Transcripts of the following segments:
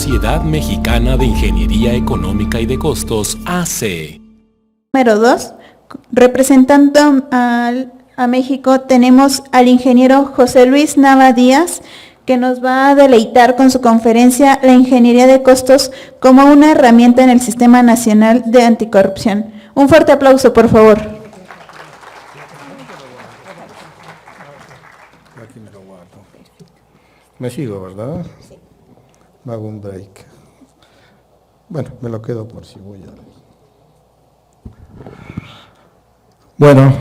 Sociedad Mexicana de Ingeniería Económica y de Costos, AC. Número 2, representando a México tenemos al ingeniero José Luis Nava Díaz, que nos va a deleitar con su conferencia La ingeniería de costos como una herramienta en el Sistema Nacional de Anticorrupción. Un fuerte aplauso, por favor. Aquí me lo guardo. Me sigo, ¿verdad? Sí. Me hago un break. Bueno, me lo quedo por si voy a... Bueno,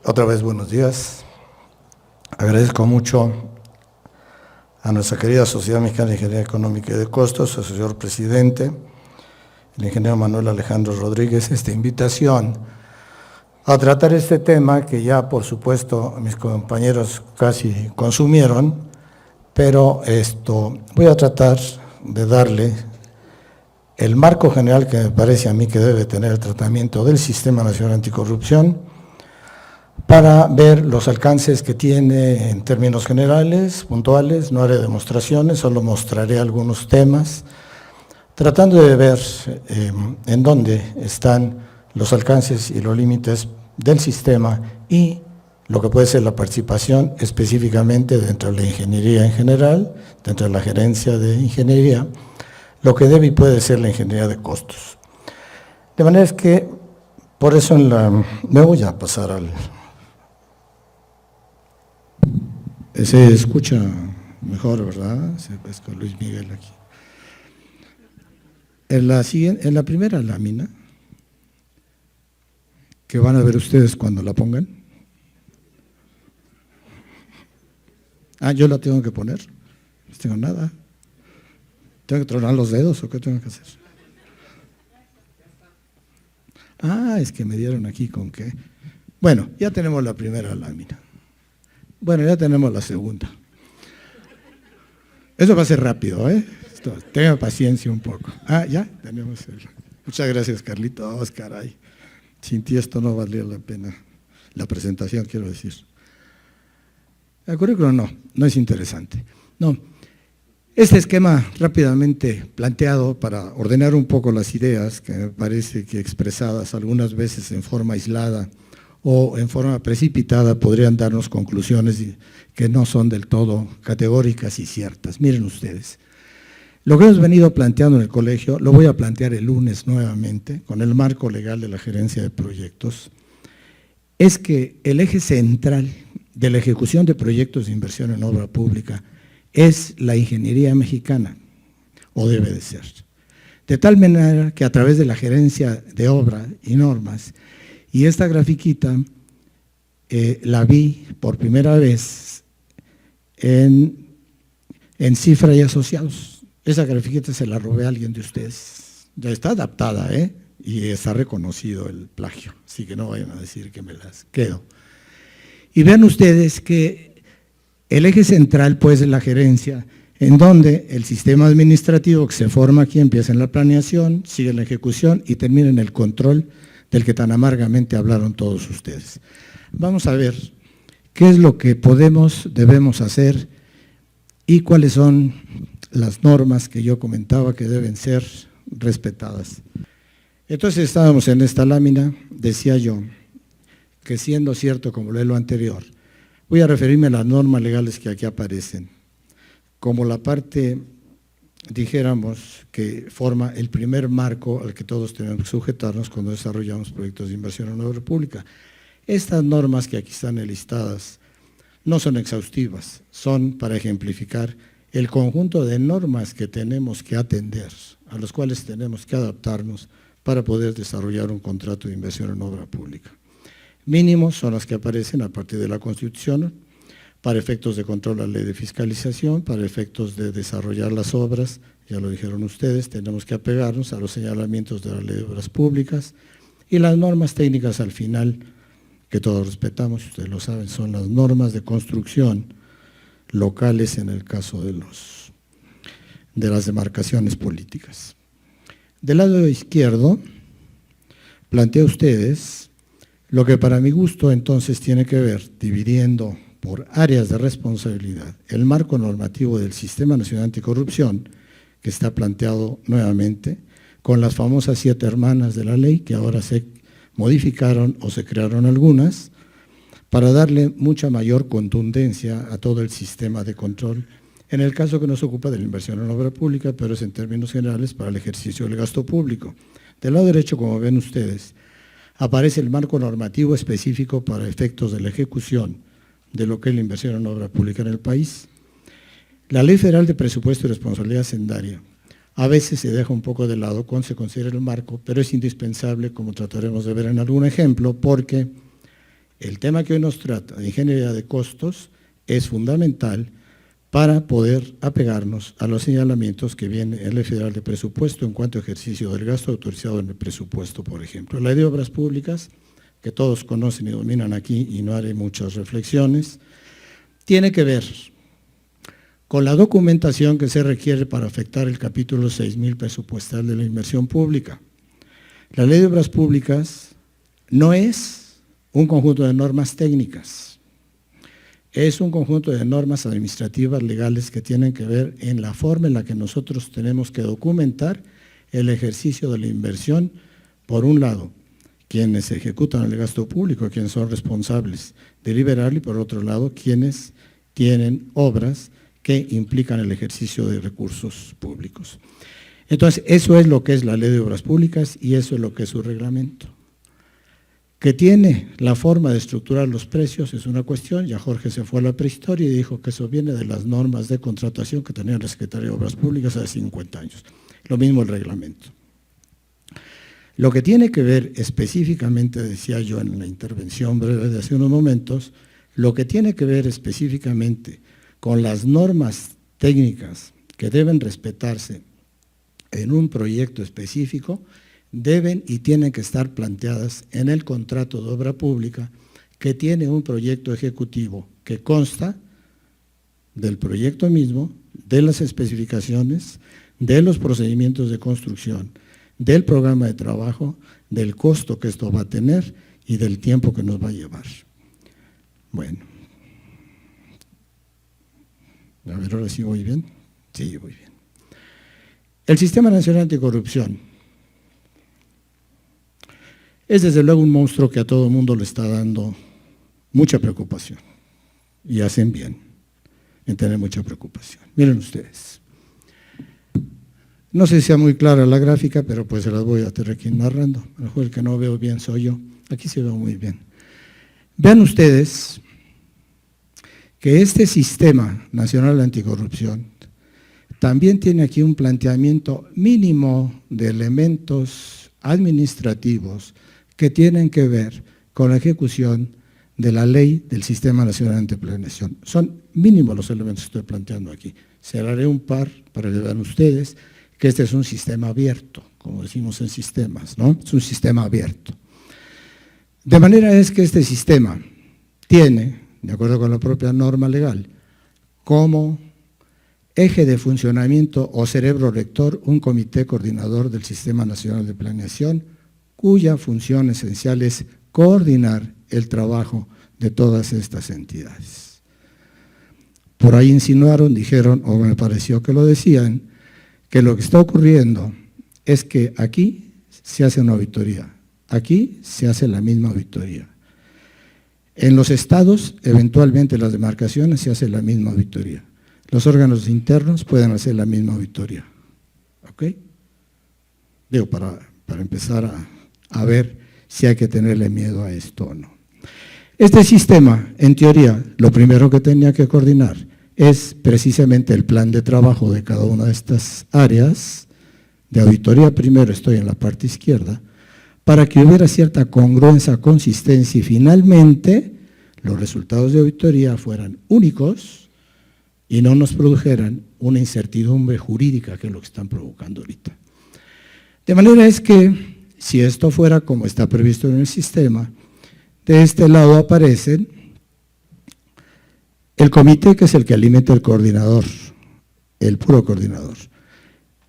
otra vez buenos días. Agradezco mucho a nuestra querida Sociedad Mexicana de Ingeniería Económica y de Costos, a su señor presidente, el ingeniero Manuel Alejandro Rodríguez, esta invitación a tratar este tema que ya, por supuesto, mis compañeros casi consumieron, pero voy a tratar de darle el marco general que me parece a mí que debe tener el tratamiento del Sistema Nacional Anticorrupción, para ver los alcances que tiene en términos generales, puntuales. No haré demostraciones, solo mostraré algunos temas, tratando de ver en dónde están los alcances y los límites del sistema y lo que puede ser la participación específicamente dentro de la ingeniería en general, dentro de la gerencia de ingeniería, lo que debe y puede ser la ingeniería de costos. De manera es que, por eso me voy a pasar al... Se escucha mejor, ¿verdad? Se ves con Luis Miguel aquí. En la primera lámina, que van a ver ustedes cuando la pongan. ¿Yo la tengo que poner? No tengo nada. ¿Tengo que tronar los dedos o qué tengo que hacer? Es que me dieron aquí con qué. Bueno, ya tenemos la primera lámina. Bueno, ya tenemos la segunda. Eso va a ser rápido, ¿eh? Tenga paciencia un poco. Ya tenemos Muchas gracias, Carlitos, caray. Sin ti esto no valía la pena. La presentación, quiero decir. El currículum no es interesante. No. Este esquema rápidamente planteado para ordenar un poco las ideas, que me parece que expresadas algunas veces en forma aislada o en forma precipitada podrían darnos conclusiones que no son del todo categóricas y ciertas. Miren ustedes, lo que hemos venido planteando en el colegio, lo voy a plantear el lunes nuevamente, con el marco legal de la gerencia de proyectos, es que el eje central de la ejecución de proyectos de inversión en obra pública es la ingeniería mexicana, o debe de ser. De tal manera que a través de la gerencia de obra y normas, y esta grafiquita la vi por primera vez en Cifra y Asociados. Esa grafiquita se la robé a alguien de ustedes. Ya está adaptada, y está reconocido el plagio, así que no vayan a decir que me las quedo. Y vean ustedes que el eje central, pues, es la gerencia, en donde el sistema administrativo que se forma aquí empieza en la planeación, sigue en la ejecución y termina en el control del que tan amargamente hablaron todos ustedes. Vamos a ver qué es lo que debemos hacer y cuáles son las normas que yo comentaba que deben ser respetadas. Entonces estábamos en esta lámina, decía yo, que siendo cierto como lo anterior, voy a referirme a las normas legales que aquí aparecen, como la parte, dijéramos, que forma el primer marco al que todos tenemos que sujetarnos cuando desarrollamos proyectos de inversión en obra pública. Estas normas que aquí están enlistadas no son exhaustivas, son para ejemplificar el conjunto de normas que tenemos que atender, a los cuales tenemos que adaptarnos para poder desarrollar un contrato de inversión en obra pública. Mínimos son las que aparecen a partir de la Constitución, para efectos de control a la ley de fiscalización, para efectos de desarrollar las obras, ya lo dijeron ustedes, tenemos que apegarnos a los señalamientos de la ley de obras públicas y las normas técnicas al final, que todos respetamos, ustedes lo saben, son las normas de construcción locales en el caso de las demarcaciones políticas. Del lado izquierdo, plantea ustedes lo que para mi gusto entonces tiene que ver, dividiendo por áreas de responsabilidad, el marco normativo del Sistema Nacional Anticorrupción, que está planteado nuevamente, con las famosas 7 hermanas de la ley, que ahora se modificaron o se crearon algunas, para darle mucha mayor contundencia a todo el sistema de control, en el caso que nos ocupa de la inversión en obra pública, pero es en términos generales para el ejercicio del gasto público. Del lado derecho, como ven ustedes, aparece el marco normativo específico para efectos de la ejecución de lo que es la inversión en obra pública en el país. La Ley Federal de Presupuesto y Responsabilidad Hacendaria a veces se deja un poco de lado cuando se considera el marco, pero es indispensable, como trataremos de ver en algún ejemplo, porque el tema que hoy nos trata de ingeniería de costos es fundamental para poder apegarnos a los señalamientos que viene en la Ley Federal de Presupuesto en cuanto a ejercicio del gasto autorizado en el presupuesto, por ejemplo. La Ley de Obras Públicas, que todos conocen y dominan aquí y no haré muchas reflexiones, tiene que ver con la documentación que se requiere para afectar el capítulo 6.000 presupuestal de la inversión pública. La Ley de Obras Públicas no es un conjunto de normas técnicas, es un conjunto de normas administrativas legales que tienen que ver en la forma en la que nosotros tenemos que documentar el ejercicio de la inversión, por un lado, quienes ejecutan el gasto público, quienes son responsables de liberarlo, y por otro lado, quienes tienen obras que implican el ejercicio de recursos públicos. Entonces, eso es lo que es la Ley de Obras Públicas y eso es lo que es su reglamento. Que tiene la forma de estructurar los precios es una cuestión, ya Jorge se fue a la prehistoria y dijo que eso viene de las normas de contratación que tenía la Secretaría de Obras Públicas hace 50 años. Lo mismo el reglamento. Lo que tiene que ver específicamente, decía yo en la intervención breve de hace unos momentos, lo que tiene que ver específicamente con las normas técnicas que deben respetarse en un proyecto específico, deben y tienen que estar planteadas en el contrato de obra pública que tiene un proyecto ejecutivo que consta del proyecto mismo, de las especificaciones, de los procedimientos de construcción, del programa de trabajo, del costo que esto va a tener y del tiempo que nos va a llevar. Bueno, a ver, ahora sí voy bien. Sí, voy bien. El Sistema Nacional Anticorrupción es desde luego un monstruo que a todo el mundo le está dando mucha preocupación y hacen bien en tener mucha preocupación. Miren ustedes, no sé si sea muy clara la gráfica, pero pues se las voy a tener aquí narrando. A lo mejor el que no veo bien soy yo, aquí se ve muy bien. Vean ustedes que este Sistema Nacional Anticorrupción también tiene aquí un planteamiento mínimo de elementos administrativos que tienen que ver con la ejecución de la ley del Sistema Nacional Antiplaneación. Son mínimos los elementos que estoy planteando aquí. Cerraré un par para que vean ustedes que este es un sistema abierto, como decimos en sistemas, ¿no? Es un sistema abierto. De manera es que este sistema tiene, de acuerdo con la propia norma legal, como eje de funcionamiento o cerebro rector un comité coordinador del Sistema Nacional de Planeación, cuya función esencial es coordinar el trabajo de todas estas entidades. Por ahí insinuaron, dijeron, o me pareció que lo decían, que lo que está ocurriendo es que aquí se hace una auditoría, aquí se hace la misma auditoría. En los estados, eventualmente las demarcaciones, se hace la misma auditoría. Los órganos internos pueden hacer la misma auditoría. ¿Ok? Digo, para empezar a ver si hay que tenerle miedo a esto o no. Este sistema, en teoría, lo primero que tenía que coordinar es precisamente el plan de trabajo de cada una de estas áreas. De auditoría primero estoy en la parte izquierda, para que hubiera cierta congruencia, consistencia y finalmente los resultados de auditoría fueran únicos y no nos produjeran una incertidumbre jurídica que es lo que están provocando ahorita. De manera es que si esto fuera como está previsto en el sistema, de este lado aparecen el comité, que es el que alimenta el coordinador, el puro coordinador.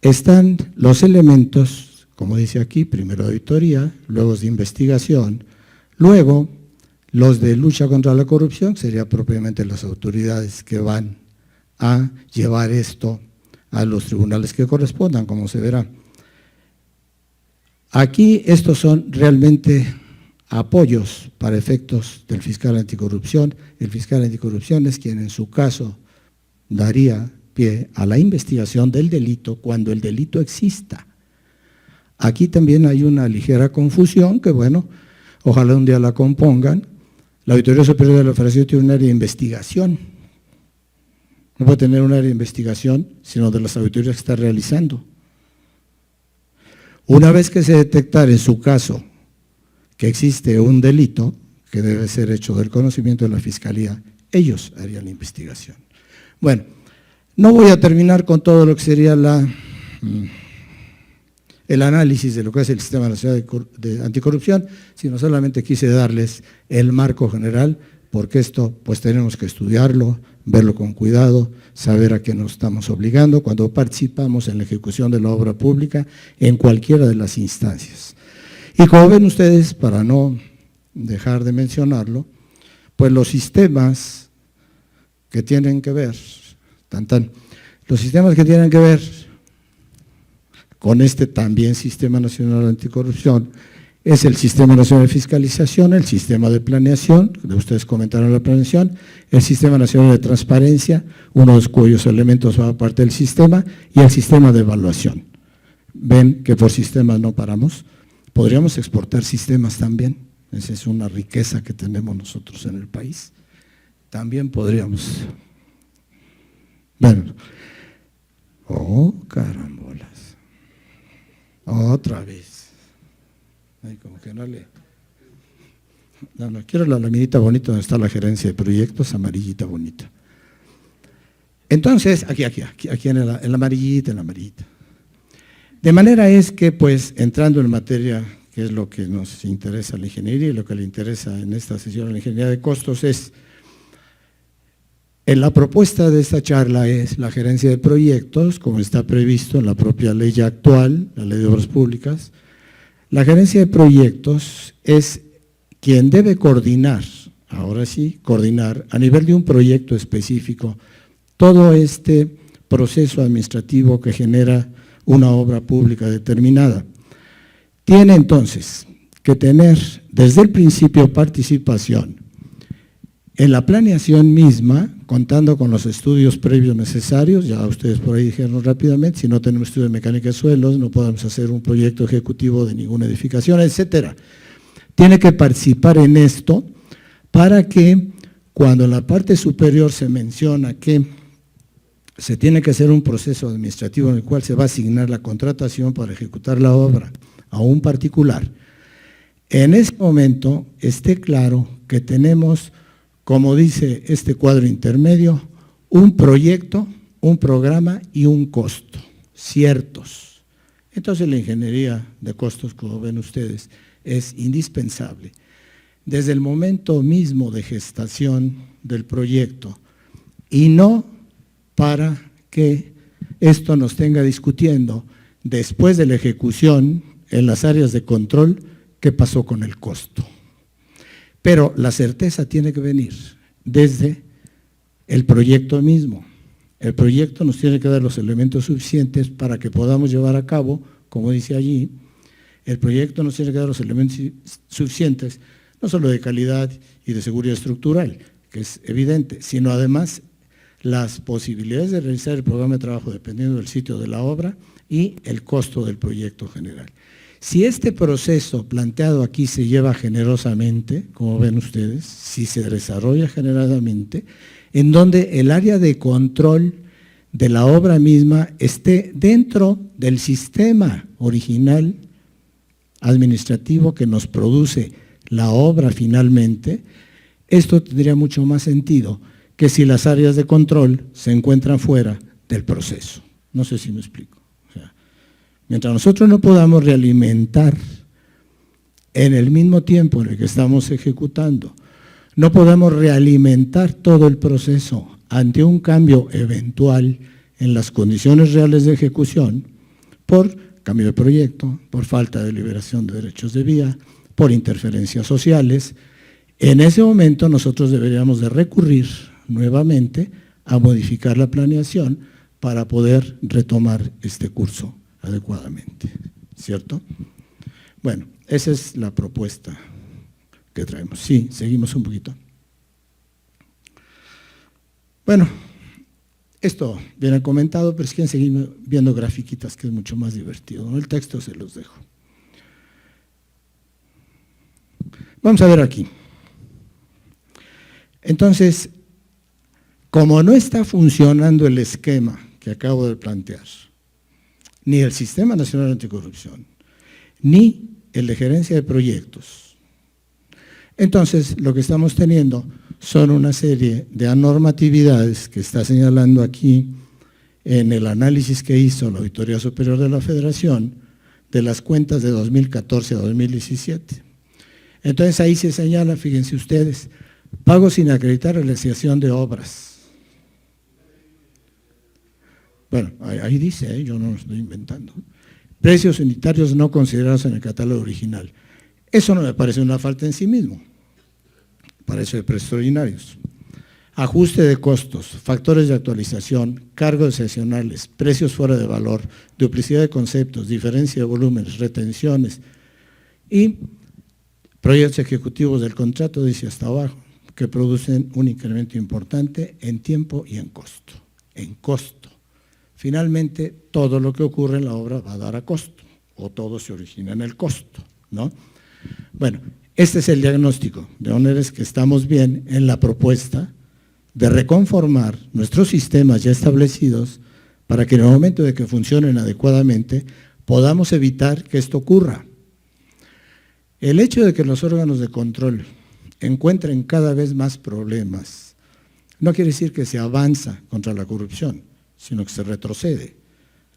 Están los elementos, como dice aquí, primero auditoría, luego de investigación, luego los de lucha contra la corrupción, serían propiamente las autoridades que van a llevar esto a los tribunales que correspondan, como se verá. Aquí estos son realmente apoyos para efectos del fiscal anticorrupción. El fiscal anticorrupción es quien en su caso daría pie a la investigación del delito cuando el delito exista. Aquí también hay una ligera confusión que, bueno, ojalá un día la compongan. La Auditoría Superior de la Federación tiene un área de investigación. No puede tener un área de investigación, sino de las auditorías que está realizando. Una vez que se detectara en su caso que existe un delito que debe ser hecho del conocimiento de la Fiscalía, ellos harían la investigación. Bueno, no voy a terminar con todo lo que sería el análisis de lo que es el Sistema Nacional de Anticorrupción, sino solamente quise darles el marco general, porque esto pues tenemos que estudiarlo, verlo con cuidado, saber a qué nos estamos obligando cuando participamos en la ejecución de la obra pública en cualquiera de las instancias. Y como ven ustedes, para no dejar de mencionarlo, pues los sistemas que tienen que ver, los sistemas que tienen que ver con este también Sistema Nacional Anticorrupción, es el Sistema Nacional de Fiscalización, el Sistema de Planeación, que ustedes comentaron la planeación, el Sistema Nacional de Transparencia, uno de cuyos elementos va a parte del sistema, y el Sistema de Evaluación. Ven que por sistemas no paramos. Podríamos exportar sistemas también, esa es una riqueza que tenemos nosotros en el país. También podríamos. Bueno, oh carambolas, otra vez. Ay, como que no le… No, quiero la laminita bonita donde está la gerencia de proyectos, amarillita bonita. Entonces, aquí en la amarillita, De manera es que, pues, entrando en materia, que es lo que nos interesa a la ingeniería y lo que le interesa en esta sesión a la ingeniería de costos es, en la propuesta de esta charla es la gerencia de proyectos, como está previsto en la propia ley actual, la Ley de Obras Públicas. La gerencia de proyectos es quien debe coordinar, ahora sí, coordinar a nivel de un proyecto específico todo este proceso administrativo que genera una obra pública determinada. Tiene entonces que tener desde el principio participación en la planeación misma, contando con los estudios previos necesarios. Ya ustedes por ahí dijeron rápidamente, si no tenemos estudio de mecánica de suelos, no podemos hacer un proyecto ejecutivo de ninguna edificación, etcétera. Tiene que participar en esto para que cuando en la parte superior se menciona que se tiene que hacer un proceso administrativo en el cual se va a asignar la contratación para ejecutar la obra a un particular, en ese momento esté claro que tenemos, como dice este cuadro intermedio, un proyecto, un programa y un costo, ciertos. Entonces la ingeniería de costos, como ven ustedes, es indispensable. Desde el momento mismo de gestación del proyecto y no para que esto nos tenga discutiendo después de la ejecución en las áreas de control qué pasó con el costo. Pero la certeza tiene que venir desde el proyecto mismo. El proyecto nos tiene que dar los elementos suficientes para que podamos llevar a cabo, como dice allí, el proyecto nos tiene que dar los elementos suficientes, no solo de calidad y de seguridad estructural, que es evidente, sino además las posibilidades de realizar el programa de trabajo dependiendo del sitio de la obra y el costo del proyecto general. Si este proceso planteado aquí se lleva generosamente, como ven ustedes, si se desarrolla generosamente, en donde el área de control de la obra misma esté dentro del sistema original administrativo que nos produce la obra finalmente, esto tendría mucho más sentido que si las áreas de control se encuentran fuera del proceso. No sé si me explico. Mientras nosotros no podamos realimentar en el mismo tiempo en el que estamos ejecutando, no podemos realimentar todo el proceso ante un cambio eventual en las condiciones reales de ejecución, por cambio de proyecto, por falta de liberación de derechos de vía, por interferencias sociales, en ese momento nosotros deberíamos de recurrir nuevamente a modificar la planeación para poder retomar este curso adecuadamente, ¿cierto? Bueno, esa es la propuesta que traemos. Sí, seguimos un poquito. Bueno, esto viene comentado, pero si quieren seguir viendo grafiquitas, que es mucho más divertido, ¿no? El texto se los dejo. Vamos a ver aquí. Entonces, como no está funcionando el esquema que acabo de plantear, ni el Sistema Nacional Anticorrupción, ni el de gerencia de proyectos, entonces lo que estamos teniendo son una serie de anormatividades que está señalando aquí en el análisis que hizo la Auditoría Superior de la Federación de las cuentas de 2014 a 2017. Entonces ahí se señala, fíjense ustedes, pagos sin acreditar realización de obras. Bueno, ahí dice, yo no lo estoy inventando. Precios unitarios no considerados en el catálogo original. Eso no me parece una falta en sí mismo, para eso de precios extraordinarios. Ajuste de costos, factores de actualización, cargos excepcionales, precios fuera de valor, duplicidad de conceptos, diferencia de volúmenes, retenciones y proyectos ejecutivos del contrato, dice hasta abajo, que producen un incremento importante en tiempo y en costo. En costo. Finalmente, todo lo que ocurre en la obra va a dar a costo, o todo se origina en el costo, ¿no? Bueno, este es el diagnóstico de Oneres, que estamos bien en la propuesta de reconformar nuestros sistemas ya establecidos para que en el momento de que funcionen adecuadamente podamos evitar que esto ocurra. El hecho de que los órganos de control encuentren cada vez más problemas no quiere decir que se avanza contra la corrupción, sino que se retrocede.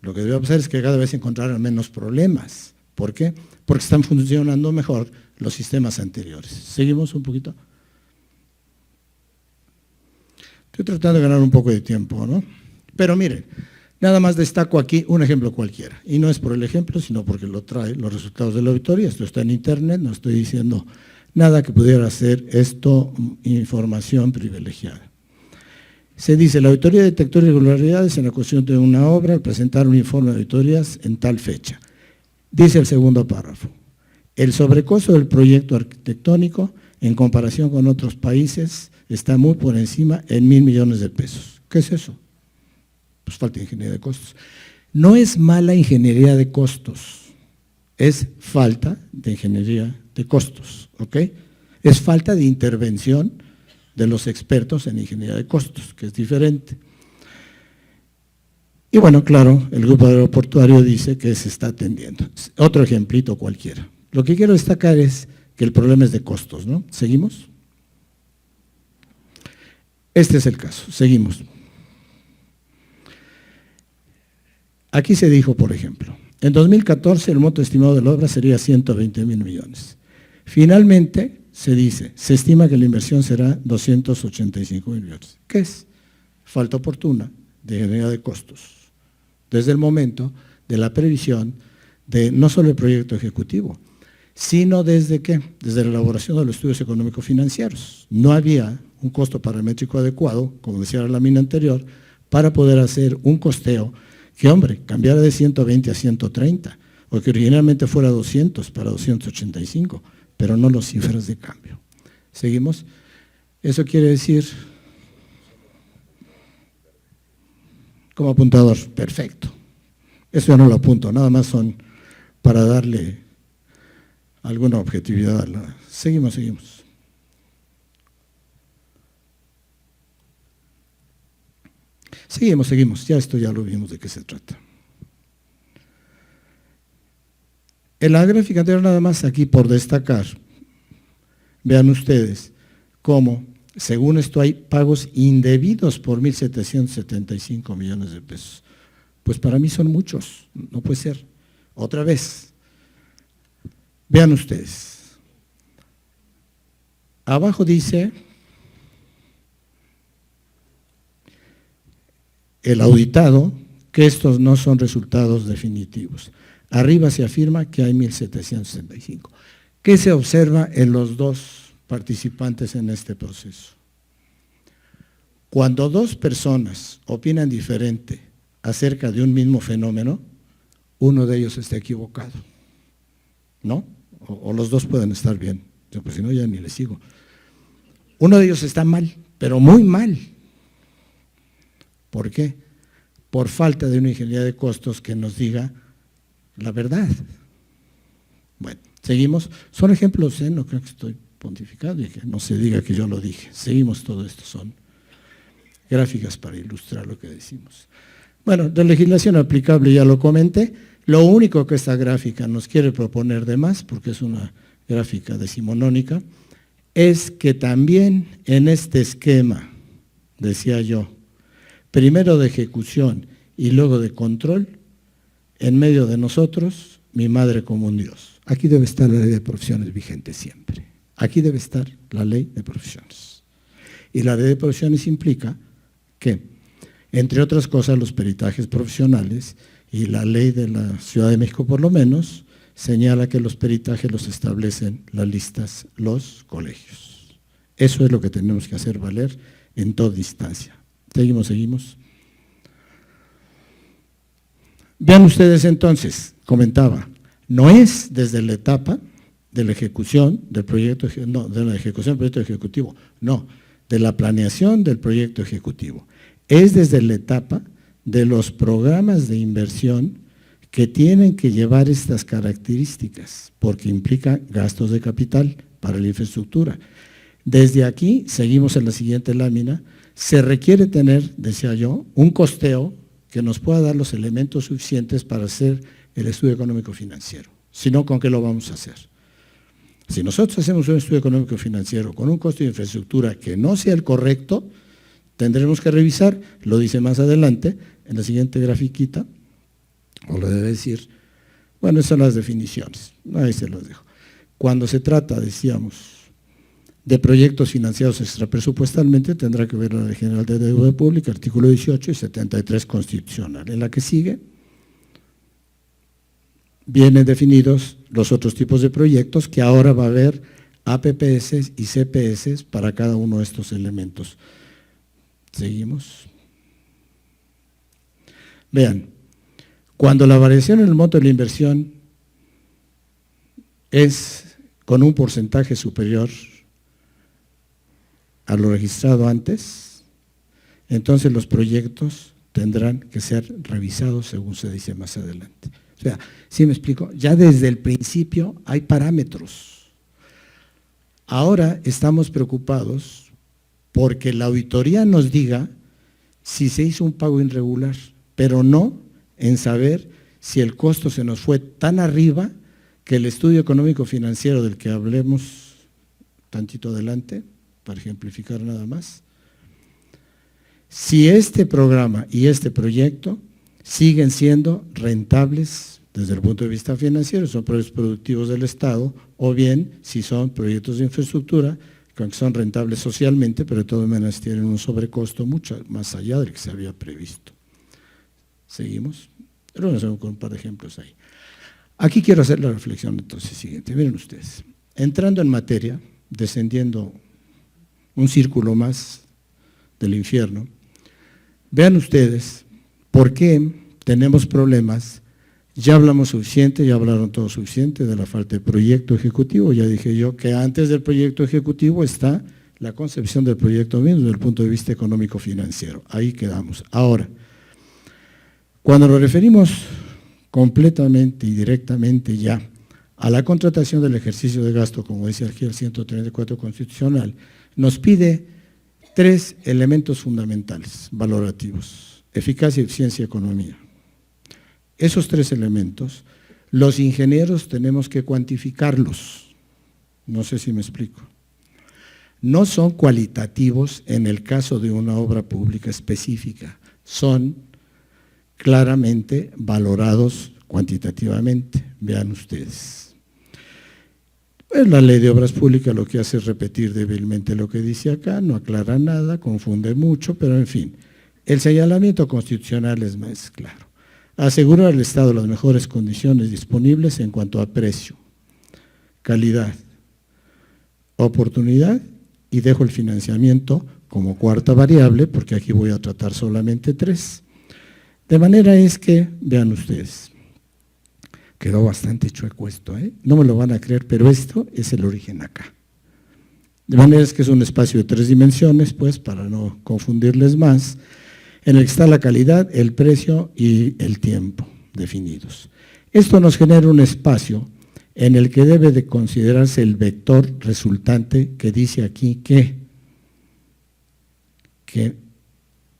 Lo que debe pasar es que cada vez encontrarán menos problemas. ¿Por qué? Porque están funcionando mejor los sistemas anteriores. ¿Seguimos un poquito? Estoy tratando de ganar un poco de tiempo, ¿no? Pero miren, nada más destaco aquí un ejemplo cualquiera. Y no es por el ejemplo, sino porque lo trae los resultados de la auditoría. Esto está en internet, no estoy diciendo nada que pudiera ser esto información privilegiada. Se dice, la auditoría detectó irregularidades en la cuestión de una obra al presentar un informe de auditorías en tal fecha. Dice el segundo párrafo, el sobrecosto del proyecto arquitectónico en comparación con otros países está muy por encima en 1.000 millones de pesos. ¿Qué es eso? Pues falta de ingeniería de costos. No es mala ingeniería de costos, es falta de ingeniería de costos, ¿ok? Es falta de intervención de los expertos en ingeniería de costos, que es diferente. Y bueno, claro, el grupo aeroportuario dice que se está atendiendo. Otro ejemplito cualquiera. Lo que quiero destacar es que el problema es de costos, ¿no? ¿Seguimos? Este es el caso, seguimos. Aquí se dijo, por ejemplo, en 2014 el monto estimado de la obra sería 120.000 millones. Finalmente, se dice, se estima que la inversión será 285.000 millones. ¿Qué es? Falta oportuna de ingeniería de costos, desde el momento de la previsión de no solo el proyecto ejecutivo, sino desde ¿qué? Desde la elaboración de los estudios económico-financieros. No había un costo paramétrico adecuado, como decía la lámina anterior, para poder hacer un costeo que, hombre, cambiara de 120 a 130, o que originalmente fuera 200 para 285, pero no las cifras de cambio. ¿Seguimos? Eso quiere decir, como apuntador, perfecto. Eso ya no lo apunto, nada más son para darle alguna objetividad a la… Seguimos. Seguimos, ya esto ya lo vimos de qué se trata. En la gráfica anterior nada más aquí por destacar, vean ustedes cómo, según esto, hay pagos indebidos por 1.775 millones de pesos. Pues para mí son muchos, no puede ser. Otra vez, vean ustedes, abajo dice el auditado que estos no son resultados definitivos. Arriba se afirma que hay 1.765. ¿Qué se observa en los dos participantes en este proceso? Cuando dos personas opinan diferente acerca de un mismo fenómeno, uno de ellos está equivocado, ¿no? O los dos pueden estar bien, pues si no ya ni les sigo. Uno de ellos está mal, pero muy mal. ¿Por qué? Por falta de una ingeniería de costos que nos diga la verdad. Bueno, seguimos. Son ejemplos, no creo que estoy pontificando y que no se diga que yo lo dije. Seguimos todo esto, son gráficas para ilustrar lo que decimos. Bueno, de legislación aplicable ya lo comenté. Lo único que esta gráfica nos quiere proponer de más, porque es una gráfica decimonónica, es que también en este esquema, decía yo, primero de ejecución y luego de control, en medio de nosotros, mi madre como un Dios. Aquí debe estar la ley de profesiones vigente siempre. Aquí debe estar la ley de profesiones. Y la ley de profesiones implica que, entre otras cosas, los peritajes profesionales y la ley de la Ciudad de México, por lo menos, señala que los peritajes los establecen las listas, los colegios. Eso es lo que tenemos que hacer valer en toda instancia. Seguimos. Vean ustedes entonces, comentaba, no es desde la etapa de la ejecución del proyecto, no, de la ejecución del proyecto ejecutivo, no, de la planeación del proyecto ejecutivo. Es desde la etapa de los programas de inversión que tienen que llevar estas características, porque implica gastos de capital para la infraestructura. Desde aquí, seguimos en la siguiente lámina, se requiere tener, decía yo, un costeo que nos pueda dar los elementos suficientes para hacer el estudio económico financiero. Si no, ¿con qué lo vamos a hacer? Si nosotros hacemos un estudio económico financiero con un costo de infraestructura que no sea el correcto, tendremos que revisar, lo dice más adelante, en la siguiente grafiquita, o lo debe decir, bueno, esas son las definiciones, ahí se los dejo. Cuando se trata, decíamos, de proyectos financiados extrapresupuestalmente, tendrá que ver la Ley General de Deuda Pública, artículo 18 y 73 constitucional. En la que sigue, vienen definidos los otros tipos de proyectos que ahora va a haber APPS y CPS para cada uno de estos elementos. Seguimos. Vean, cuando la variación en el monto de la inversión es con un porcentaje superior a lo registrado antes, entonces los proyectos tendrán que ser revisados según se dice más adelante. O sea, ¿sí me explico? Ya desde el principio hay parámetros. Ahora estamos preocupados porque la auditoría nos diga si se hizo un pago irregular, pero no en saber si el costo se nos fue tan arriba que el estudio económico financiero del que hablemos tantito adelante, para ejemplificar nada más, si este programa y este proyecto siguen siendo rentables desde el punto de vista financiero, son proyectos productivos del Estado, o bien si son proyectos de infraestructura que son rentables socialmente, pero de todas maneras tienen un sobrecosto mucho más allá del que se había previsto. Seguimos. Pero vamos a ver con un par de ejemplos ahí. Aquí quiero hacer la reflexión entonces siguiente. Miren ustedes, entrando en materia, descendiendo un círculo más del infierno, vean ustedes por qué tenemos problemas. Ya hablamos suficiente, ya hablaron todos suficiente de la falta de proyecto ejecutivo. Ya dije yo que antes del proyecto ejecutivo está la concepción del proyecto mismo desde el punto de vista económico-financiero. Ahí quedamos. Ahora, cuando nos referimos completamente y directamente ya a la contratación del ejercicio de gasto, como dice aquí el 134 constitucional, nos pide 3 elementos fundamentales, valorativos: eficacia, eficiencia y economía. Esos 3 elementos, los ingenieros tenemos que cuantificarlos. No sé si me explico. No son cualitativos en el caso de una obra pública específica, son claramente valorados cuantitativamente. Vean ustedes. Pues la ley de obras públicas lo que hace es repetir débilmente lo que dice acá, no aclara nada, confunde mucho, pero en fin, el señalamiento constitucional es más claro. Asegurar al Estado las mejores condiciones disponibles en cuanto a precio, calidad, oportunidad, y dejo el financiamiento como cuarta variable, porque aquí voy a tratar solamente 3. De manera es que, vean ustedes, quedó bastante chueco esto, no me lo van a creer, pero esto es el origen acá. De manera es que es un espacio de 3 dimensiones, pues, para no confundirles más, en el que está la calidad, el precio y el tiempo definidos. Esto nos genera un espacio en el que debe de considerarse el vector resultante que dice aquí que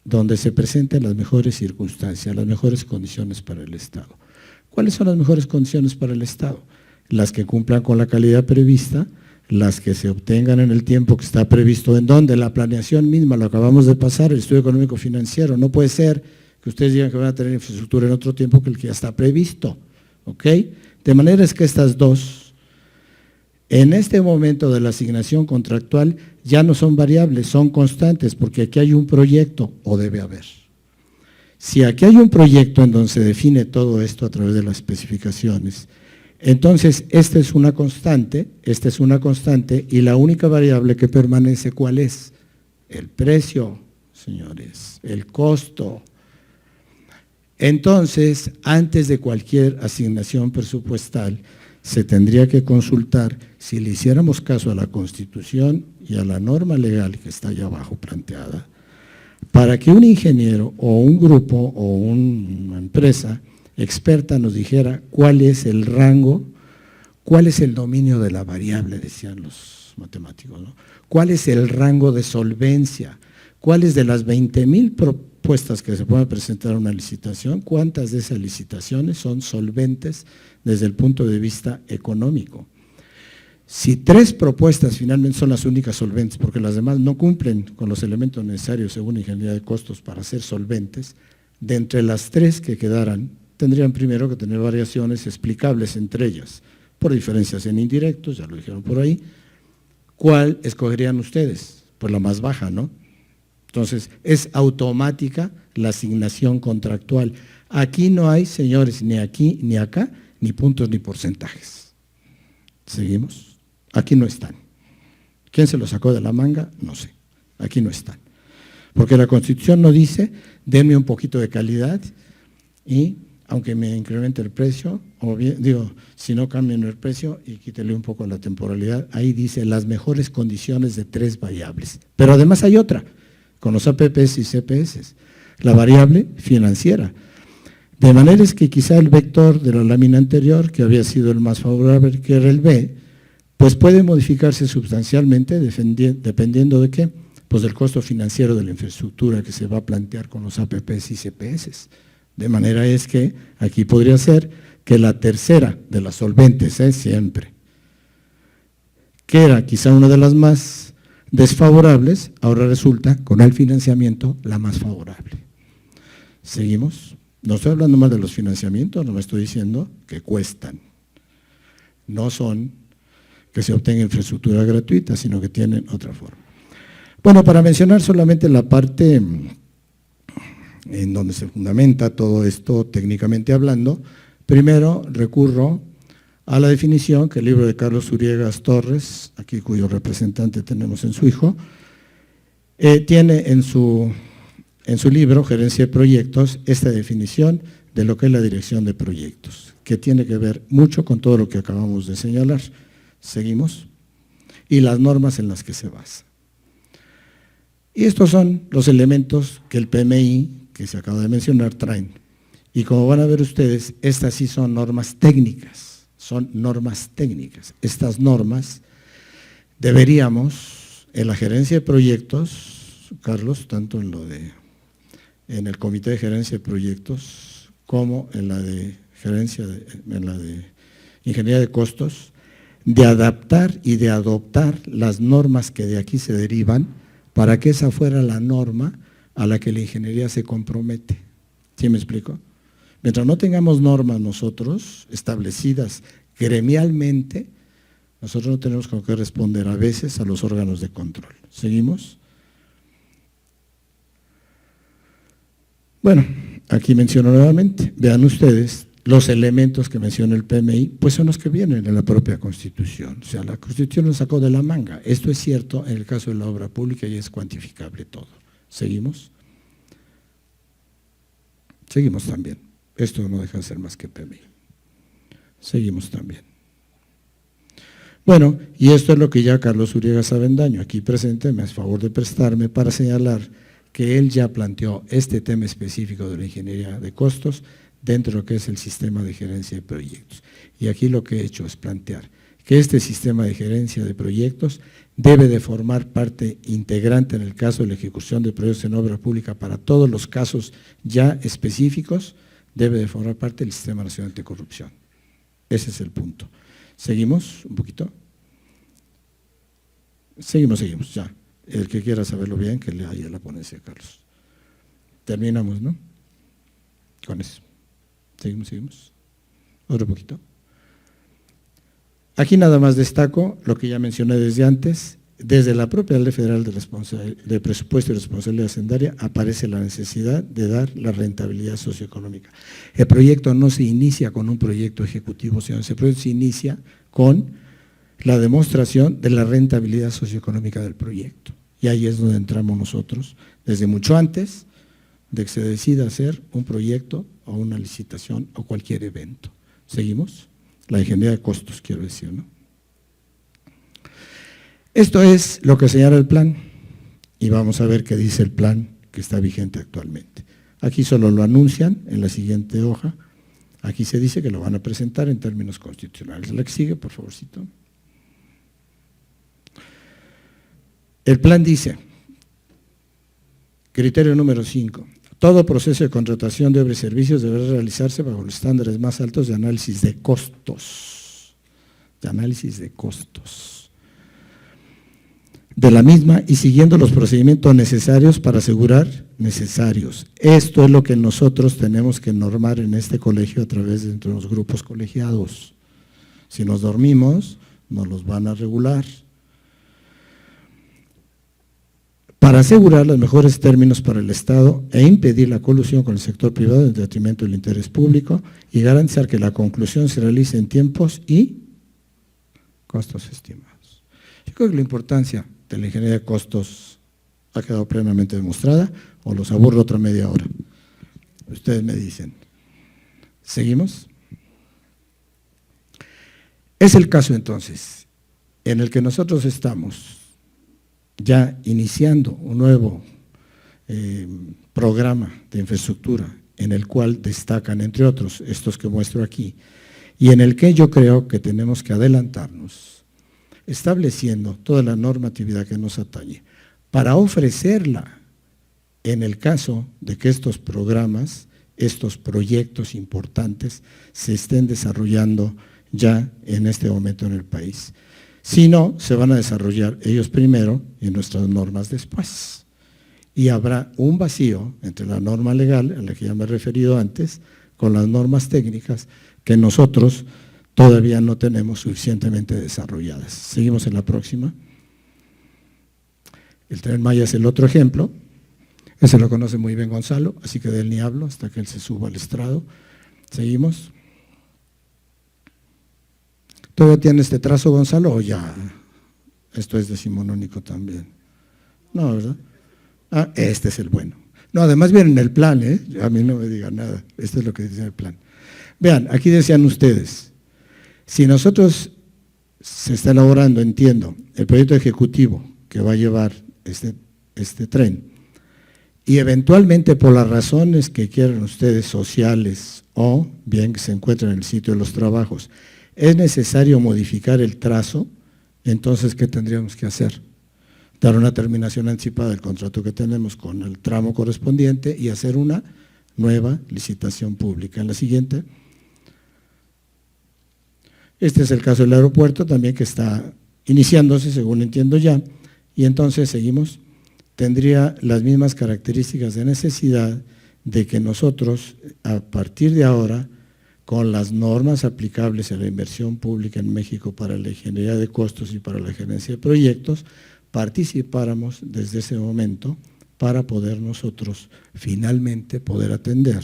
donde se presenten las mejores circunstancias, las mejores condiciones para el Estado. ¿Cuáles son las mejores condiciones para el Estado? Las que cumplan con la calidad prevista, las que se obtengan en el tiempo que está previsto. ¿En dónde? La planeación misma, lo acabamos de pasar, el estudio económico financiero. No puede ser que ustedes digan que van a tener infraestructura en otro tiempo que el que ya está previsto, ¿ok? De manera es que estas dos, en este momento de la asignación contractual, ya no son variables, son constantes, porque aquí hay un proyecto, o debe haber. Si aquí hay un proyecto en donde se define todo esto a través de las especificaciones, entonces esta es una constante, y la única variable que permanece, ¿cuál es? El precio, señores, el costo. Entonces, antes de cualquier asignación presupuestal, se tendría que consultar si le hiciéramos caso a la Constitución y a la norma legal que está allá abajo planteada, para que un ingeniero o un grupo o una empresa experta nos dijera cuál es el rango, cuál es el dominio de la variable, decían los matemáticos, ¿no? ¿Cuál es el rango de solvencia? ¿Cuáles de las 20,000 propuestas que se pueden presentar a una licitación, cuántas de esas licitaciones son solventes desde el punto de vista económico? Si 3 propuestas finalmente son las únicas solventes, porque las demás no cumplen con los elementos necesarios según ingeniería de costos para ser solventes, de entre las 3 que quedaran, tendrían primero que tener variaciones explicables entre ellas, por diferencias en indirectos, ya lo dijeron por ahí. ¿Cuál escogerían ustedes? Pues la más baja, ¿no? Entonces, es automática la asignación contractual. Aquí no hay, señores, ni aquí ni acá, ni puntos ni porcentajes. ¿Seguimos? Aquí no están. ¿Quién se los sacó de la manga? No sé. Aquí no están. Porque la Constitución no dice, denme un poquito de calidad y aunque me incremente el precio, o bien, digo, si no cambien el precio y quítele un poco la temporalidad, ahí dice las mejores condiciones de 3 variables. Pero además hay otra, con los APPs y CPS, la variable financiera. De manera es que quizá el vector de la lámina anterior, que había sido el más favorable, que era el B, pues puede modificarse sustancialmente dependiendo de qué, pues del costo financiero de la infraestructura que se va a plantear con los APPs y CPS. De manera es que aquí podría ser que la tercera de las solventes, siempre, que era quizá una de las más desfavorables, ahora resulta con el financiamiento la más favorable. ¿Seguimos? No estoy hablando más de los financiamientos, no me estoy diciendo que cuestan. No son que se obtenga infraestructura gratuita, sino que tienen otra forma. Bueno, para mencionar solamente la parte en donde se fundamenta todo esto técnicamente hablando, primero recurro a la definición que el libro de Carlos Uriegas Torres, aquí cuyo representante tenemos en su hijo, tiene en su libro, Gerencia de Proyectos, esta definición de lo que es la dirección de proyectos, que tiene que ver mucho con todo lo que acabamos de señalar. ¿Seguimos? Y las normas en las que se basa. Y estos son los elementos que el PMI, que se acaba de mencionar, traen. Y como van a ver ustedes, estas sí son normas técnicas, Estas normas deberíamos, en la gerencia de proyectos, Carlos, tanto en el comité de gerencia de proyectos, como en la de ingeniería de costos, de adaptar y de adoptar las normas que de aquí se derivan para que esa fuera la norma a la que la ingeniería se compromete. ¿Sí me explico? Mientras no tengamos normas nosotros establecidas gremialmente, nosotros no tenemos con qué responder a veces a los órganos de control. ¿Seguimos? Bueno, aquí menciono nuevamente, vean ustedes, los elementos que menciona el PMI, pues son los que vienen en la propia Constitución. O sea, la Constitución nos sacó de la manga. Esto es cierto en el caso de la obra pública y es cuantificable todo. ¿Seguimos? Seguimos también. Esto no deja de ser más que PMI. Seguimos también. Bueno, y esto es lo que ya Carlos Uriega Sabendaño, aquí presente, me hace favor de prestarme para señalar que él ya planteó este tema específico de la ingeniería de costos dentro de lo que es el sistema de gerencia de proyectos. Y aquí lo que he hecho es plantear que este sistema de gerencia de proyectos debe de formar parte integrante en el caso de la ejecución de proyectos en obra pública para todos los casos ya específicos, debe de formar parte del Sistema Nacional Anticorrupción. Ese es el punto. ¿Seguimos un poquito? Seguimos, ya. El que quiera saberlo bien, que lea ahí a la ponencia, Carlos. Terminamos, ¿no? Con eso. Seguimos. Otro poquito. Aquí nada más destaco lo que ya mencioné desde antes. Desde la propia Ley Federal de Presupuesto y Responsabilidad Hacendaria aparece la necesidad de dar la rentabilidad socioeconómica. El proyecto no se inicia con un proyecto ejecutivo, sino ese proyecto se inicia con la demostración de la rentabilidad socioeconómica del proyecto. Y ahí es donde entramos nosotros, desde mucho antes de que se decida hacer un proyecto o una licitación o cualquier evento. ¿Seguimos? La ingeniería de costos, quiero decir, ¿no? Esto es lo que señala el plan y vamos a ver qué dice el plan que está vigente actualmente. Aquí solo lo anuncian en la siguiente hoja. Aquí se dice que lo van a presentar en términos constitucionales. La que sigue, por favorcito. El plan dice, criterio número 5, todo proceso de contratación de obras y servicios deberá realizarse bajo los estándares más altos de análisis de costos. De la misma y siguiendo los procedimientos necesarios para asegurar necesarios. Esto es lo que nosotros tenemos que normar en este colegio a través de los grupos colegiados. Si nos dormimos, nos los van a regular. Para asegurar los mejores términos para el Estado e impedir la colusión con el sector privado en detrimento del interés público y garantizar que la conclusión se realice en tiempos y costos estimados. Yo creo que la importancia de la ingeniería de costos ha quedado plenamente demostrada, o los aburro otra media hora. Ustedes me dicen. ¿Seguimos? Es el caso entonces en el que nosotros estamos ya iniciando un nuevo programa de infraestructura en el cual destacan, entre otros, estos que muestro aquí, y en el que yo creo que tenemos que adelantarnos, estableciendo toda la normatividad que nos atañe, para ofrecerla en el caso de que estos programas, estos proyectos importantes, se estén desarrollando ya en este momento en el país. Si no, se van a desarrollar ellos primero y nuestras normas después. Y habrá un vacío entre la norma legal, a la que ya me he referido antes, con las normas técnicas que nosotros todavía no tenemos suficientemente desarrolladas. Seguimos en la próxima. El Tren Maya es el otro ejemplo. Ese lo conoce muy bien Gonzalo, así que de él ni hablo hasta que él se suba al estrado. Seguimos. ¿Todavía tiene este trazo, Gonzalo, o ya? Esto es decimonónico también. No, ¿verdad? Ah, este es el bueno. No, además viene en el plan, a mí no me digan nada. Esto es lo que dice el plan. Vean, aquí decían ustedes, si nosotros se está elaborando, entiendo, el proyecto ejecutivo que va a llevar este tren, y eventualmente por las razones que quieran ustedes, sociales, o bien que se encuentren en el sitio de los trabajos, es necesario modificar el trazo, entonces, ¿qué tendríamos que hacer? Dar una terminación anticipada del contrato que tenemos con el tramo correspondiente y hacer una nueva licitación pública. En la siguiente, este es el caso del aeropuerto también que está iniciándose, según entiendo ya, y entonces seguimos, tendría las mismas características de necesidad de que nosotros, a partir de ahora, con las normas aplicables a la inversión pública en México para la ingeniería de costos y para la gerencia de proyectos, participáramos desde ese momento para poder nosotros finalmente poder atender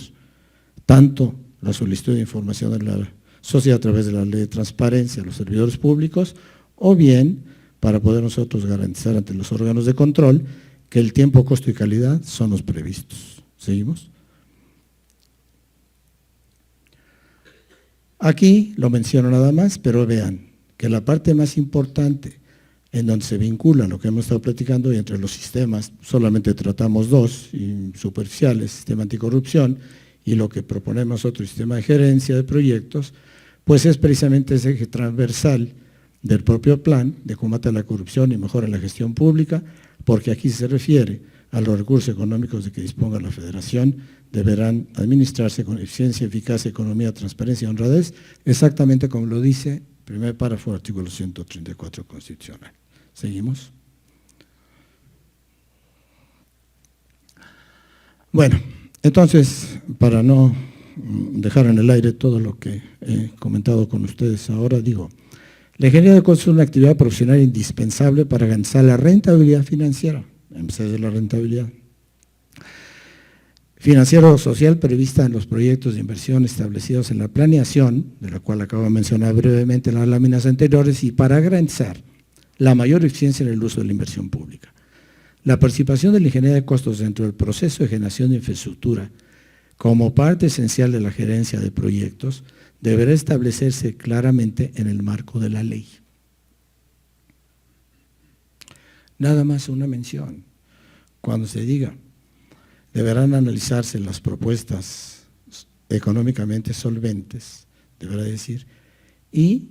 tanto la solicitud de información de la sociedad a través de la ley de transparencia a los servidores públicos, o bien para poder nosotros garantizar ante los órganos de control que el tiempo, costo y calidad son los previstos. ¿Seguimos? Aquí lo menciono nada más, pero vean que la parte más importante en donde se vincula lo que hemos estado platicando y entre los sistemas, solamente tratamos dos superficiales, sistema anticorrupción y lo que proponemos otro sistema de gerencia de proyectos, pues es precisamente ese eje transversal del propio plan de combate a la corrupción y mejora la gestión pública, porque aquí se refiere a los recursos económicos de que disponga la Federación, deberán administrarse con eficiencia, eficacia, economía, transparencia y honradez, exactamente como lo dice el primer párrafo del artículo 134 constitucional. ¿Seguimos? Bueno, entonces, para no dejar en el aire todo lo que he comentado con ustedes ahora, digo, la ingeniería de costos es una actividad profesional indispensable para alcanzar la rentabilidad financiera, en vez de la rentabilidad financiero o social prevista en los proyectos de inversión establecidos en la planeación, de la cual acabo de mencionar brevemente en las láminas anteriores, y para garantizar la mayor eficiencia en el uso de la inversión pública. La participación de la ingeniería de costos dentro del proceso de generación de infraestructura como parte esencial de la gerencia de proyectos deberá establecerse claramente en el marco de la ley. Nada más una mención. Cuando se diga, deberán analizarse las propuestas económicamente solventes, deberá decir, y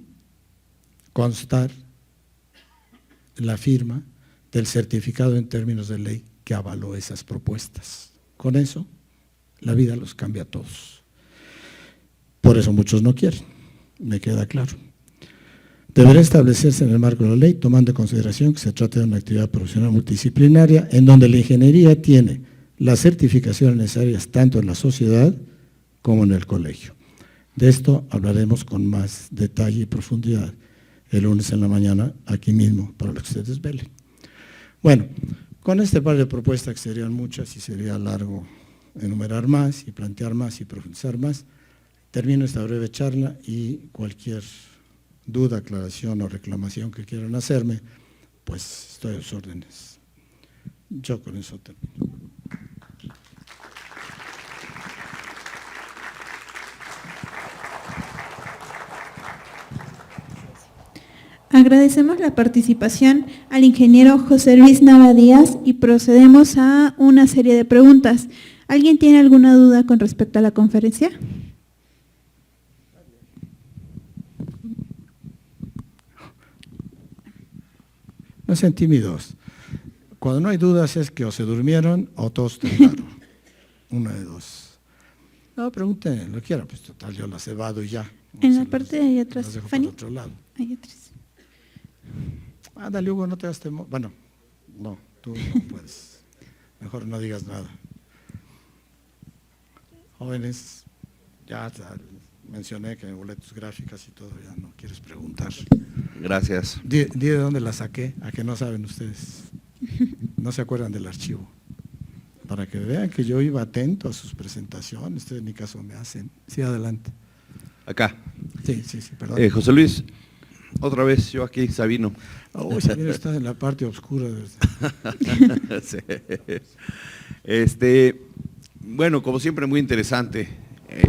constar la firma del certificado en términos de ley que avaló esas propuestas. Con eso, la vida los cambia a todos. Por eso muchos no quieren, me queda claro. Deberá establecerse en el marco de la ley, tomando en consideración que se trata de una actividad profesional multidisciplinaria, en donde la ingeniería tiene las certificaciones necesarias tanto en la sociedad como en el colegio. De esto hablaremos con más detalle y profundidad el lunes en la mañana, aquí mismo, para que ustedes velen. Bueno, con este par de propuestas, que serían muchas y sería largo enumerar más y plantear más y profundizar más, termino esta breve charla y cualquier duda, aclaración o reclamación que quieran hacerme, pues estoy a sus órdenes. Yo con eso termino. Agradecemos la participación al ingeniero José Luis Nava Díaz y procedemos a una serie de preguntas. ¿Alguien tiene alguna duda con respecto a la conferencia? No sean tímidos. Cuando no hay dudas es que o se durmieron o todos temblaron. Una de dos. No, pregunten lo que quieran, pues total, yo las evado y ya. En la parte de ahí atrás, las dejo Fanny. por otro lado. Ahí atrás. Ándale, Hugo, no te hagas temor. Bueno, no, tú no puedes. Mejor no digas nada. Jóvenes, ya mencioné que volé tus gráficas y todo, ya no quieres preguntar. Gracias. Di de dónde las saqué, a que no saben ustedes. No se acuerdan del archivo. Para que vean que yo iba atento a sus presentaciones, ustedes ni caso me hacen. Sí, adelante. Acá. Sí, perdón. José Luis, otra vez yo aquí, Sabino. Oh, Sabino está en la parte oscura. Sí. Bueno, como siempre, muy interesante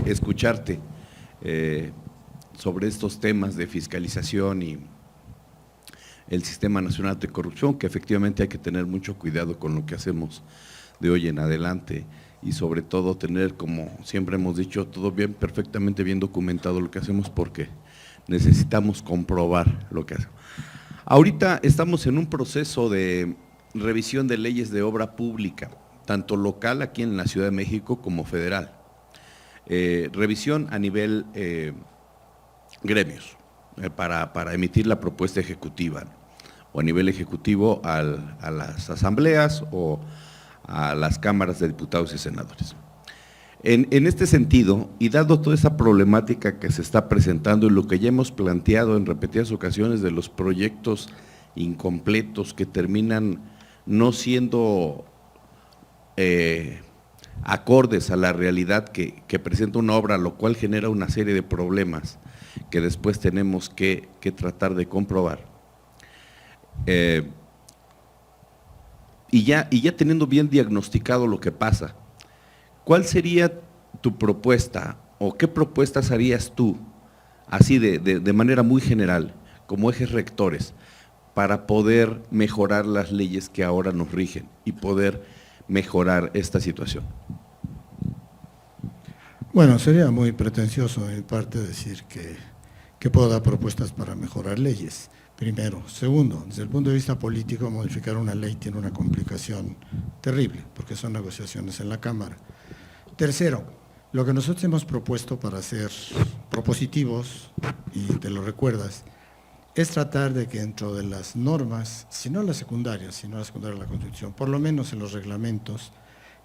escucharte sobre estos temas de fiscalización y el Sistema Nacional de Corrupción, que efectivamente hay que tener mucho cuidado con lo que hacemos de hoy en adelante y sobre todo tener, como siempre hemos dicho, todo bien, perfectamente bien documentado lo que hacemos, porque necesitamos comprobar lo que hacemos. Ahorita estamos en un proceso de revisión de leyes de obra pública, tanto local aquí en la Ciudad de México como federal. Revisión a nivel gremios, para emitir la propuesta ejecutiva, ¿no? O a nivel ejecutivo a las asambleas o a las cámaras de diputados y senadores. En este sentido, y dado toda esa problemática que se está presentando y lo que ya hemos planteado en repetidas ocasiones de los proyectos incompletos que terminan no siendo acordes a la realidad que presenta una obra, lo cual genera una serie de problemas que después tenemos que tratar de comprobar. Y ya teniendo bien diagnosticado lo que pasa, ¿cuál sería tu propuesta o qué propuestas harías tú así de manera muy general, como ejes rectores, para poder mejorar las leyes que ahora nos rigen y poder mejorar esta situación? Bueno, sería muy pretencioso de mi parte decir que puedo dar propuestas para mejorar leyes, primero. Segundo, desde el punto de vista político, modificar una ley tiene una complicación terrible, porque son negociaciones en la Cámara. Tercero, lo que nosotros hemos propuesto para ser propositivos, y te lo recuerdas, es tratar de que dentro de las normas, si no las secundarias, sino la secundaria de la Constitución, por lo menos en los reglamentos,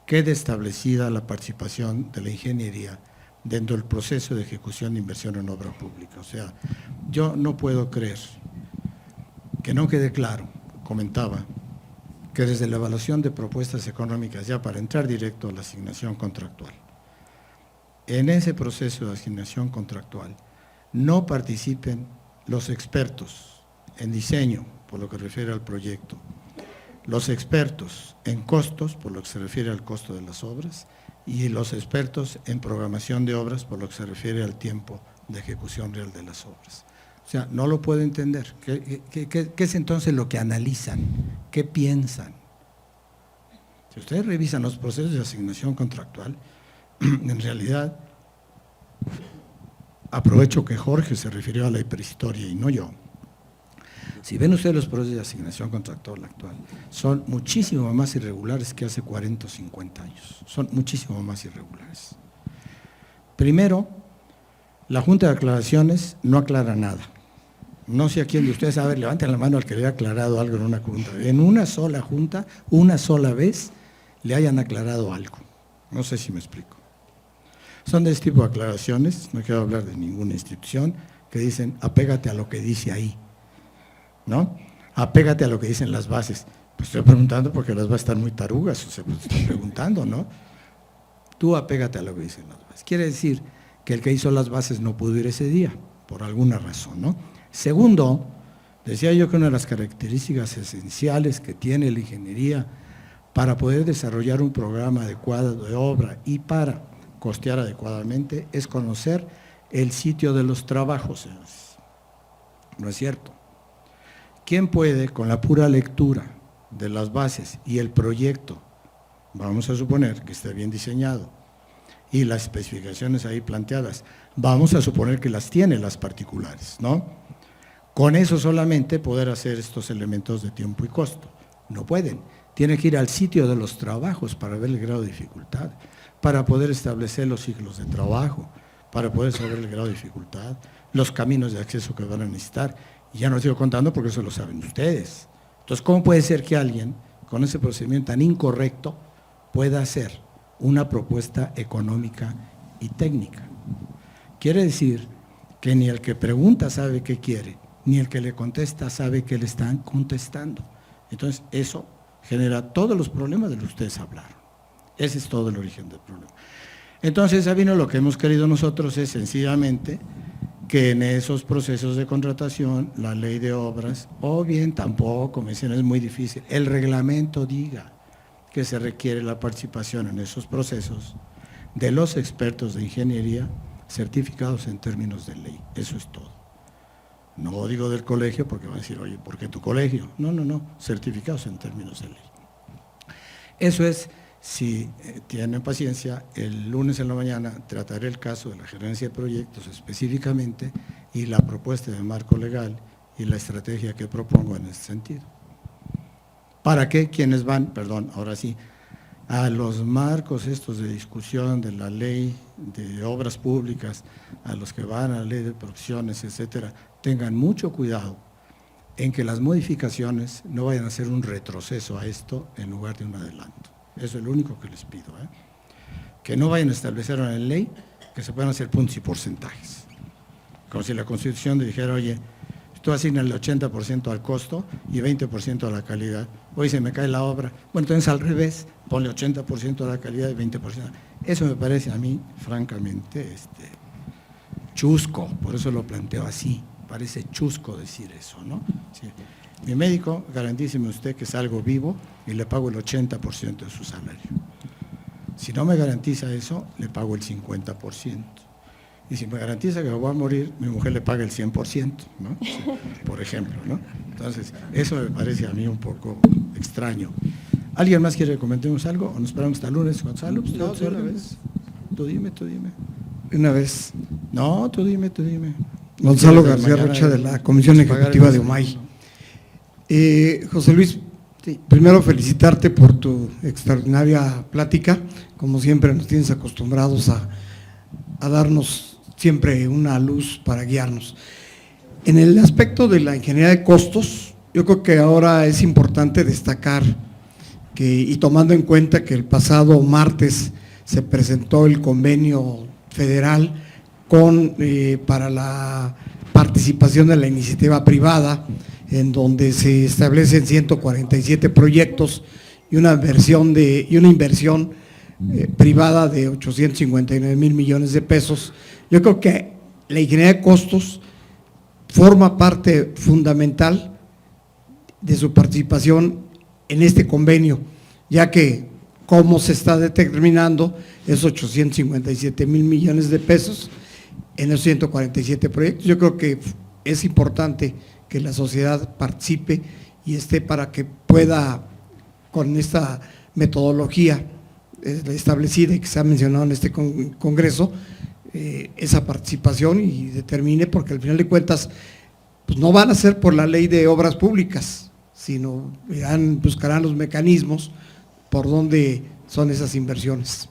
quede establecida la participación de la ingeniería dentro del proceso de ejecución de inversión en obra pública. O sea, yo no puedo creer que no quede claro, comentaba, que desde la evaluación de propuestas económicas, ya para entrar directo a la asignación contractual, en ese proceso de asignación contractual no participen los expertos en diseño, por lo que refiere al proyecto, los expertos en costos, por lo que se refiere al costo de las obras, y los expertos en programación de obras, por lo que se refiere al tiempo de ejecución real de las obras. O sea, no lo puedo entender. ¿Qué es entonces lo que analizan? ¿Qué piensan? Si ustedes revisan los procesos de asignación contractual, en realidad, aprovecho que Jorge se refirió a la hiperhistoria y no yo. Si ven ustedes los procesos de asignación contractual actual, son muchísimo más irregulares que hace 40 o 50 años. Son muchísimo más irregulares. Primero, la Junta de Aclaraciones no aclara nada. No sé a quién de ustedes, a ver, levanten la mano al que le haya aclarado algo en una junta. En una sola junta, una sola vez, le hayan aclarado algo. No sé si me explico. Son de este tipo de aclaraciones, no quiero hablar de ninguna institución, que dicen, apégate a lo que dice ahí, ¿no? Apégate a lo que dicen las bases. Pues estoy preguntando porque las bases están muy tarugas, o sea, pues estoy preguntando, ¿no? Tú apégate a lo que dicen las bases. Quiere decir que el que hizo las bases no pudo ir ese día, por alguna razón, ¿no? Segundo, decía yo que una de las características esenciales que tiene la ingeniería para poder desarrollar un programa adecuado de obra y para costear adecuadamente es conocer el sitio de los trabajos, señores. ¿No es cierto? ¿Quién puede, con la pura lectura de las bases y el proyecto, vamos a suponer que esté bien diseñado, y las especificaciones ahí planteadas, vamos a suponer que las tiene las particulares, ¿no? Con eso solamente poder hacer estos elementos de tiempo y costo. No pueden. Tienen que ir al sitio de los trabajos para ver el grado de dificultad, para poder establecer los ciclos de trabajo, para poder saber el grado de dificultad, los caminos de acceso que van a necesitar. Y ya no sigo contando porque eso lo saben ustedes. Entonces, ¿cómo puede ser que alguien con ese procedimiento tan incorrecto pueda hacer una propuesta económica y técnica? Quiere decir que ni el que pregunta sabe qué quiere, ni el que le contesta sabe qué le están contestando. Entonces, eso genera todos los problemas de los que ustedes hablaron. Ese es todo el origen del problema. Entonces, Sabino, lo que hemos querido nosotros es sencillamente que en esos procesos de contratación, la ley de obras, o bien tampoco, me dicen, es muy difícil, el reglamento diga que se requiere la participación en esos procesos de los expertos de ingeniería certificados en términos de ley. Eso es todo. No digo del colegio porque van a decir, oye, ¿por qué tu colegio? No, no, no, certificados en términos de ley. Eso es, si tienen paciencia, el lunes en la mañana trataré el caso de la gerencia de proyectos específicamente y la propuesta de marco legal y la estrategia que propongo en este sentido. ¿Para qué? Quienes van, perdón, ahora sí, a los marcos estos de discusión de la ley de obras públicas, a los que van a la ley de profesiones, etcétera, tengan mucho cuidado en que las modificaciones no vayan a ser un retroceso a esto en lugar de un adelanto. Eso es lo único que les pido, ¿eh? Que no vayan a establecer una ley que se puedan hacer puntos y porcentajes. Como si la Constitución dijera, oye, tú asignas el 80% al costo y 20% a la calidad. Hoy se me cae la obra. Bueno, entonces al revés, ponle 80% a la calidad y 20%. Eso me parece a mí, francamente, chusco, por eso lo planteo así. Parece chusco decir eso, ¿no? Sí. Mi médico, garantíceme usted que es algo vivo y le pago el 80% de su salario. Si no me garantiza eso, le pago el 50%. y si me garantiza que me voy a morir, mi mujer le paga el 100%, ¿no? Sí, por ejemplo, ¿no? Entonces, eso me parece a mí un poco extraño. ¿Alguien más quiere que comentemos algo o nos esperamos hasta el lunes, Gonzalo? No, de una vez. Tú dime. Una vez. No, tú dime. Gonzalo García Rocha, de la Comisión Ejecutiva de OMAI. José Luis, sí, primero felicitarte por tu extraordinaria plática. Como siempre nos tienes acostumbrados a darnos siempre una luz para guiarnos. En el aspecto de la ingeniería de costos, yo creo que ahora es importante destacar y tomando en cuenta que el pasado martes se presentó el convenio federal para la participación de la iniciativa privada, en donde se establecen 147 proyectos y una inversión privada de 859,000 millones de pesos. Yo creo que la ingeniería de costos forma parte fundamental de su participación en este convenio, ya que como se está determinando es 857,000 millones de pesos en los 147 proyectos. Yo creo que es importante que la sociedad participe y esté para que pueda, con esta metodología establecida y que se ha mencionado en este congreso, esa participación y determine, porque al final de cuentas pues no van a ser por la ley de obras públicas, sino buscarán los mecanismos por donde son esas inversiones.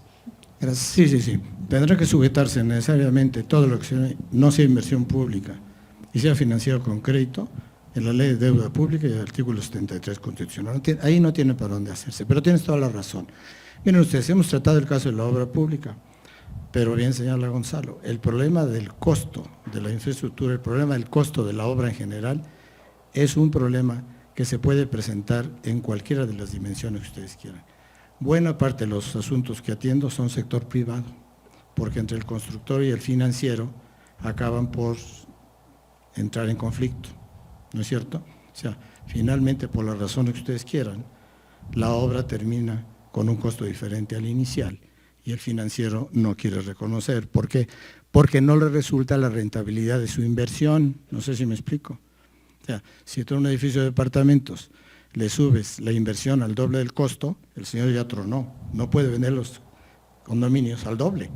Gracias. Sí. Tendrá que sujetarse necesariamente todo lo que no sea inversión pública y sea financiado con crédito en la ley de deuda pública y el artículo 73 constitucional. Ahí no tiene para dónde hacerse, pero tienes toda la razón. Miren ustedes, hemos tratado el caso de la obra pública, pero bien señala Gonzalo, el problema del costo de la infraestructura, el problema del costo de la obra en general, es un problema que se puede presentar en cualquiera de las dimensiones que ustedes quieran. Buena parte de los asuntos que atiendo son sector privado, porque entre el constructor y el financiero acaban por entrar en conflicto, ¿no es cierto? O sea, finalmente, por las razones que ustedes quieran, la obra termina con un costo diferente al inicial y el financiero no quiere reconocer. ¿Por qué? Porque no le resulta la rentabilidad de su inversión, no sé si me explico. O sea, si tú en un edificio de departamentos le subes la inversión al doble del costo, el señor ya tronó, no puede vender los condominios al doble.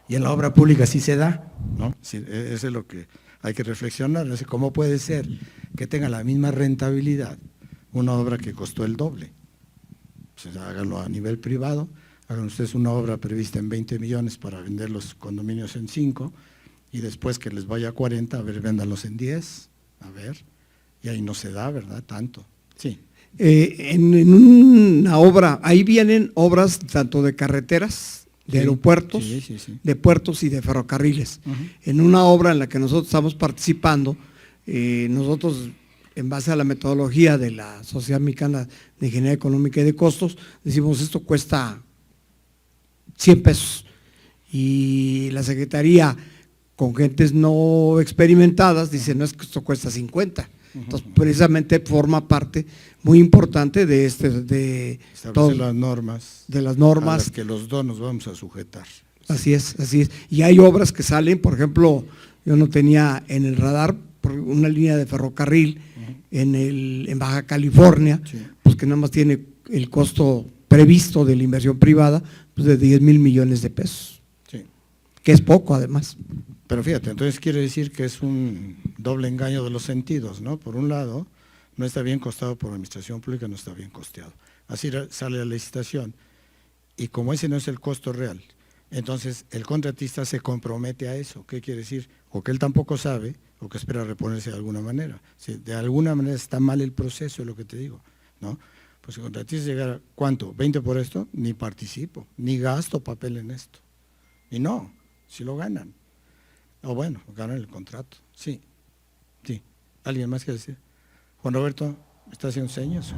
Y en la obra pública sí se da, ¿no? Sí, eso es lo que hay que reflexionar, no sé cómo puede ser que tenga la misma rentabilidad una obra que costó el doble. Pues háganlo a nivel privado, hagan ustedes una obra prevista en 20 millones para vender los condominios en 5 y después que les vaya a 40, a ver, véndanlos en 10, a ver, y ahí no se da, ¿verdad? Tanto, sí. En una obra, ahí vienen obras tanto de carreteras, de aeropuertos, sí. de puertos y de ferrocarriles. En una obra en la que nosotros estamos participando, nosotros, en base a la metodología de la Sociedad Mexicana de Ingeniería Económica y de Costos, decimos esto cuesta 100 pesos y la Secretaría, con gentes no experimentadas, dice no, es que esto cuesta 50. Entonces, precisamente forma parte muy importante de establecer las normas, de las normas a las que los dos nos vamos a sujetar. Así es. Y hay obras que salen, por ejemplo, yo no tenía en el radar una línea de ferrocarril en Baja California, pues que nada más tiene el costo previsto de la inversión privada, pues de 10,000 millones de pesos, que es poco además. Pero fíjate, entonces quiere decir que es un doble engaño de los sentidos, ¿no? Por un lado, no está bien costado por la administración pública, no está bien costeado. Así sale la licitación y como ese no es el costo real, entonces el contratista se compromete a eso. ¿Qué quiere decir? O que él tampoco sabe o que espera reponerse de alguna manera. Si de alguna manera está mal el proceso, es lo que te digo, ¿no? Pues el contratista llegara, ¿cuánto? ¿20 por esto? Ni participo, ni gasto papel en esto. Y no, si lo ganan. O bueno, ganan el contrato, sí. ¿Alguien más quiere decir? Juan Roberto, ¿está haciendo señas?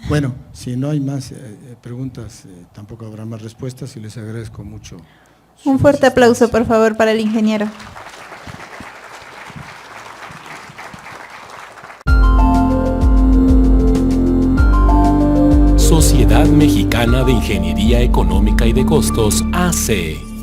Bueno, si no hay más preguntas, tampoco habrá más respuestas y les agradezco mucho. Un fuerte aplauso, por favor, para el ingeniero. Sociedad Mexicana de Ingeniería Económica y de Costos, AC.